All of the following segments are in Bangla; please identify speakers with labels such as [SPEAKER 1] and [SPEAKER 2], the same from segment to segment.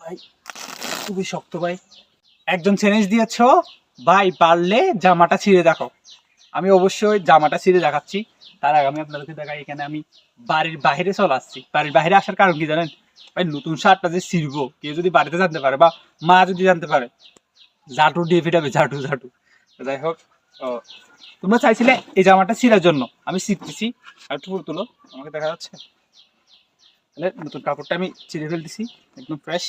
[SPEAKER 1] ভাই খুবই শক্ত ভাই। একজন চ্যালেঞ্জ দিয়েছ ভাই, পারলে জামাটা ছিঁড়ে দেখো। আমি অবশ্যই জামাটা ছিঁড়ে দেখাচ্ছি। তার আগে আমি আপনাদেরকে দেখাই, এখানে আমি বাড়ির বাইরে চলে আসছি। বাড়ির বাইরে আসার কারণ কি জানেন ভাই? নতুন শার্টটা যে ছিঁড়বো, কেউ যদি বাড়িতে জানতে পারে বা মা যদি জানতে পারে, ঝাঁটু দিয়ে ফিটাবে, ঝাঁটু ঝাঁটু। যাই হোক, তোমরা চাইছিলে এই জামাটা ছিঁড়ার জন্য, আমি ছিঁড়তেছি। আর একটু পুরো তুলো, আমাকে দেখা যাচ্ছে। তাহলে নতুন কাপড়টা আমি ছিঁড়ে ফেলতেছি, একদম ফ্রেশ।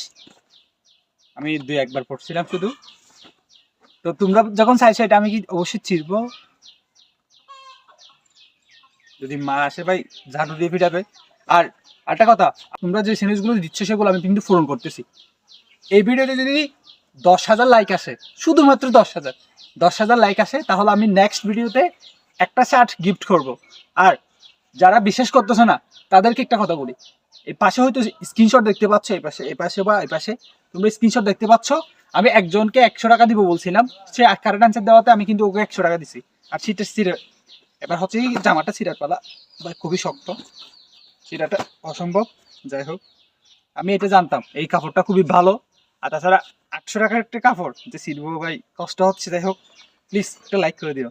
[SPEAKER 1] আমি 2-1 বার পড়ছিলাম শুধু। তো তোমরা যখন চাইছো এটা আমি কি অবশ্যই ছিঁড়বো। যদি মা আসে ভাই, ঝাঁটু দিয়ে ফিটাবে। আর একটা কথা, তোমরা যে জিনিসগুলো দিচ্ছ সেগুলো আমি কিন্তু পূরণ করতেছি। এই ভিডিওতে যদি 10,000 লাইক আসে, শুধুমাত্র 10,000 লাইক আসে, তাহলে আমি নেক্সট ভিডিওতে একটা শার্ট গিফট করব। আর যারা বিশ্বাস করতেছে না তাদেরকে একটা কথা বলি, এই পাশে হয়তো স্ক্রিনশট দেখতে পাচ্ছ, এই পাশে বা এই পাশে তোমরা স্ক্রিনশট দেখতে পাচ্ছ। আমি একজনকে 100 টাকা দিব বলছিলাম, সে কারেক্ট আনসার দেওয়াতে আমি কিন্তু ওকে 100 টাকা দিছি। আর সেটা ছিঁড়ে, এবার হচ্ছে এই জামাটা ছিঁড়ার পালা ভাই, খুবই শক্ত, ছিঁড়াটা অসম্ভব। যাই হোক, আমি এটা জানতাম এই কাপড়টা খুবই ভালো। আর তাছাড়া 800 টাকার একটা কাপড় যে ছিঁড়বো ভাই, কষ্ট হচ্ছে। যাই হোক, প্লিজ একটা লাইক করে দিও।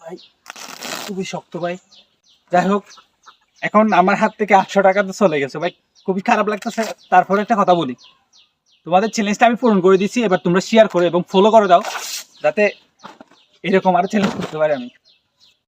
[SPEAKER 1] ভাই খুবই শক্ত ভাই। যাই হোক, এখন আমার হাত থেকে 800 টাকা তো চলে গেছে ভাই, খুবই খারাপ লাগতেছে। তারপরে একটা কথা বলি, তোমাদের চ্যালেঞ্জটা আমি পূরণ করে দিচ্ছি। এবার তোমরা শেয়ার করো এবং ফলো করে দাও, যাতে এরকম আরো চ্যালেঞ্জ করতে পারি আমি।